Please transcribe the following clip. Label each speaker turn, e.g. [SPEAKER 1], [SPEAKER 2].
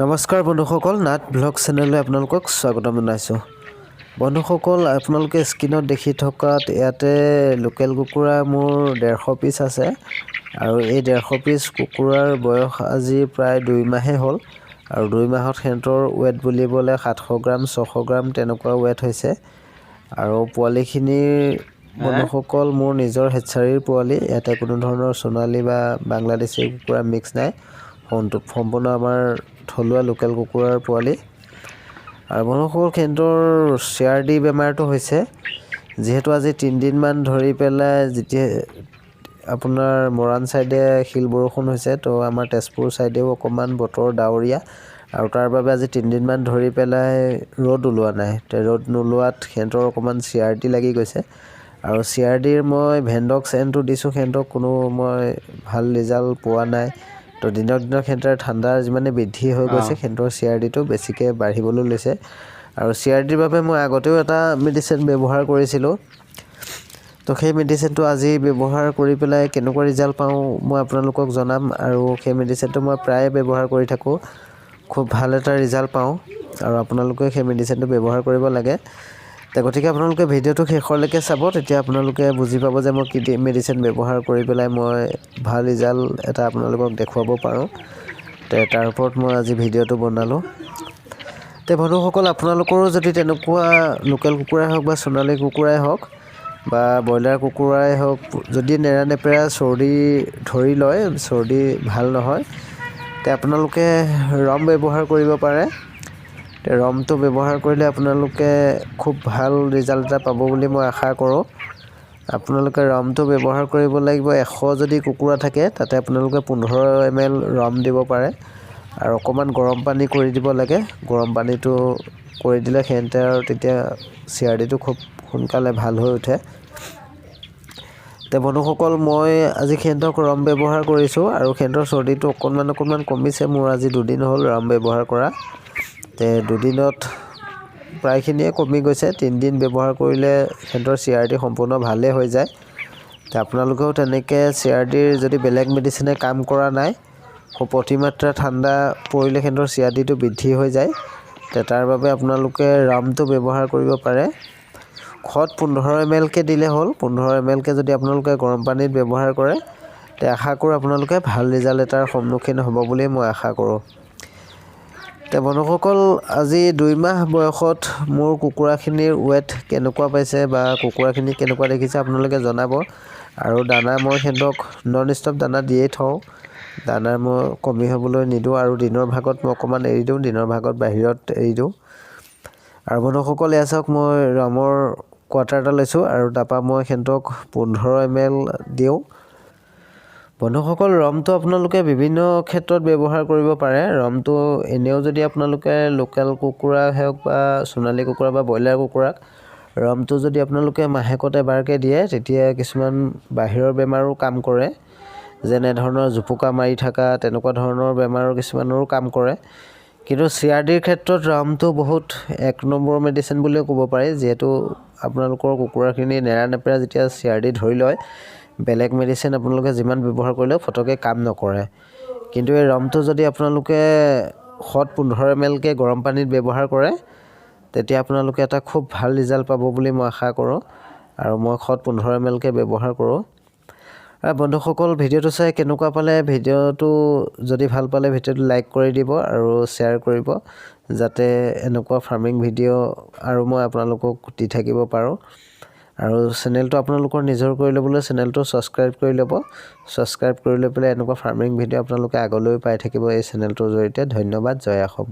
[SPEAKER 1] নমস্কাৰ বন্ধুসকল, নাট ব্লগ চেনেললৈ আপোনালোকক স্বাগতম জনাইছোঁ। বন্ধুসকল, আপোনালোকে স্ক্ৰীনত দেখি থকাত ইয়াতে লোকেল কুকুৰা মোৰ 150 পিচ আছে আৰু এই 150 পিচ কুকুৰাৰ বয়স আজি প্ৰায় 2 মাহে হ'ল আৰু 2 মাহত সিহঁতৰ ৱেট বুলিবলৈ 700 গ্ৰাম 600 গ্ৰাম তেনেকুৱা ৱেট হৈছে আৰু পোৱালিখিনিৰ বন্ধুসকল মোৰ নিজৰ হেচাৰীৰ পোৱালি। ইয়াতে কোনো ধৰণৰ সোণালী বা বাংলাদেশী কুকুৰা মিক্স নাই, সম্পূৰ্ণ আমাৰ থলুৱা লোকেল কুকুৰাৰ পোৱালি। আৰু বন্ধুসকল, সিহঁতৰ CRD বেমাৰটো হৈছে, যিহেতু আজি 3 দিনমান ধৰি পেলাই যেতিয়া আপোনাৰ মৰাণ ছাইডে শিল বৰষুণ হৈছে, তো আমাৰ তেজপুৰ ছাইডেও অকণমান বতৰ ডাৱৰীয়া আৰু তাৰ বাবে আজি 3 দিনমান ধৰি পেলাই ৰ'দ ওলোৱা নাই। ৰ'দ নোলোৱাত সিহঁতৰ অকণমান CRD লাগি গৈছে আৰু CRDৰ মই ভেণ্ডক্স এনটো দিছোঁ, সিহঁতক কোনো মই ভাল ৰিজাল্ট পোৱা নাই। তো দিনক দিনে সিহঁতৰ ঠাণ্ডা যিমানে বৃদ্ধি হৈ গৈছে সিহঁতৰ CRDটো বেছিকৈ বাঢ়িবলৈ লৈছে আৰু CRDৰ বাবে মই আগতেও এটা মেডিচিন ব্যৱহাৰ কৰিছিলোঁ। তো সেই মেডিচিনটো আজি ব্যৱহাৰ কৰি পেলাই কেনেকুৱা ৰিজাল্ট পাওঁ মই আপোনালোকক জনাম আৰু সেই মেডিচিনটো মই প্ৰায়ে ব্যৱহাৰ কৰি থাকোঁ, খুব ভাল এটা ৰিজাল্ট পাওঁ আৰু আপোনালোকে সেই মেডিচিনটো ব্যৱহাৰ কৰিব লাগে। গতিকে আপোনালোকে ভিডিঅ'টো শেষলৈকে চাব, তেতিয়া আপোনালোকে বুজি পাব যে মই কি মেডিচিন ব্যৱহাৰ কৰি পেলাই মই ভাল ৰিজাল্ট এটা আপোনালোকক দেখুৱাব পাৰোঁ। তাৰ ওপৰত মই আজি ভিডিঅ'টো বনালোঁ। বন্ধুসকল, আপোনালোকৰো যদি তেনেকুৱা লোকেল কুকুৰাই হওক বা সোণালী কুকুৰাই হওক বা ব্ৰইলাৰ কুকুৰাই হওক, যদি নেৰানেপেৰা চৰ্দি ধৰি লয়, চৰ্দি ভাল নহয়, আপোনালোকে ৰম ব্যৱহাৰ কৰিব পাৰে। ৰমটো ব্যৱহাৰ কৰিলে আপোনালোকে খুব ভাল ৰিজাল্ট এটা পাব বুলি মই আশা কৰোঁ। আপোনালোকে ৰমটো ব্যৱহাৰ কৰিব লাগিব। 100 যদি কুকুৰা থাকে তাতে আপোনালোকে 15 ml ৰম দিব পাৰে আৰু অকণমান গৰম পানী কৰি দিব লাগে। গৰম পানীটো কৰি দিলে সিহঁতে আৰু তেতিয়া CRDটো খুব সোনকালে ভাল হৈ উঠে। বন্ধুসকল, মই আজি সিহঁতক ৰম ব্যৱহাৰ কৰিছোঁ আৰু সিহঁতৰ চৰ্দিটো অকণমান কমিছে। মোৰ আজি 2 দিন হ'ল ৰম ব্যৱহাৰ কৰা। 2 দিনত প্ৰায়খিনিয়ে কমি গৈছে। 3 দিন ব্যৱহাৰ কৰিলে সিহঁতৰ CRD সম্পূৰ্ণ ভালেই হৈ যায়। আপোনালোকেও তেনেকৈ CRDৰ যদি বেলেগ মেডিচিনে কাম কৰা নাই, খুব অতিমাত্ৰা ঠাণ্ডা পৰিলে সিহঁতৰ CRDটো বৃদ্ধি হৈ যায়, তাৰ বাবে আপোনালোকে ৰমটো ব্যৱহাৰ কৰিব পাৰে। খত 15 ml দিলে হ'ল। 15 ml যদি আপোনালোকে গৰম পানীত ব্যৱহাৰ কৰে, আশা কৰোঁ আপোনালোকে ভাল ৰিজাল্ট এটাৰ সন্মুখীন হ'ব বুলি মই আশা কৰোঁ। বন্ধুসকল, আজি 2 মাহ বয়সত মোৰ কুকুৰাখিনিৰ ৱেট কেনেকুৱা পাইছে বা কুকুৰাখিনি কেনেকুৱা দেখিছে আপোনালোকে জনাব। আৰু দানা মই সিহঁতক নন ষ্টপ দানা দিয়েই থওঁ, দানা মই কমি হ'বলৈ নিদিওঁ আৰু দিনৰ ভাগত মই অকণমান এৰি দিওঁ, দিনৰ ভাগত বাহিৰত এৰি দিওঁ। আৰু বন্ধুসকল, এয়া চাওক, মই ৰমৰ কোৱাৰ্টাৰ এটা লৈছোঁ আৰু তাৰপৰা মই সিহঁতক 15 ml দিওঁ। বন্ধুসকল, ৰমটো আপোনালোকে বিভিন্ন ক্ষেত্ৰত ব্যৱহাৰ কৰিব পাৰে। ৰমটো এনেও যদি আপোনালোকে লোকেল কুকুৰা হওক বা সোণালী কুকুৰা বা ব্ৰইলাৰ কুকুৰাক ৰমটো যদি আপোনালোকে মাহেকত এবাৰকৈ দিয়ে, তেতিয়া কিছুমান বাহিৰৰ বেমাৰো কাম কৰে, যেনে ধৰণৰ জোপোকা মাৰি থকা তেনেকুৱা ধৰণৰ বেমাৰৰ কিছুমানৰো কাম কৰে। কিন্তু CRDৰ ক্ষেত্ৰত ৰমটো বহুত 1 নম্বৰ মেডিচিন বুলিও ক'ব পাৰি, যিহেতু আপোনালোকৰ কুকুৰাখিনি নেৰানেপেৰা যেতিয়া CRD ধৰি লয়, বেলেগ মেডিচিন আপোনালোকে যিমান ব্যৱহাৰ কৰিলেও ফটকৈ কাম নকৰে। কিন্তু এই ৰমটো যদি আপোনালোকে 15 ml গৰম পানীত ব্যৱহাৰ কৰে, তেতিয়া আপোনালোকে এটা খুব ভাল ৰিজাল্ট পাব বুলি মই আশা কৰোঁ আৰু মই 15 ml ব্যৱহাৰ কৰোঁ। বন্ধুসকল, ভিডিঅ'টো চাই কেনেকুৱা পালে, ভিডিঅ'টো যদি ভাল পালে ভিডিঅ'টো লাইক কৰি দিব আৰু শ্বেয়াৰ কৰিব, যাতে এনেকুৱা ফাৰ্মিং ভিডিঅ' আৰু মই আপোনালোকক দি থাকিব পাৰোঁ। আৰু চেনেলটো আপোনালোকৰ নিজৰ কৰি ল'বলৈ চেনেলটো ছাবস্ক্ৰাইব কৰি ল'ব। ছাবস্ক্ৰাইব কৰি লৈ পেলাই এনেকুৱা ফাৰ্মিং ভিডিঅ' আপোনালোকে আগলৈ পাই থাকিব এই চেনেলটোৰ জৰিয়তে। ধন্যবাদ। জয় অসম।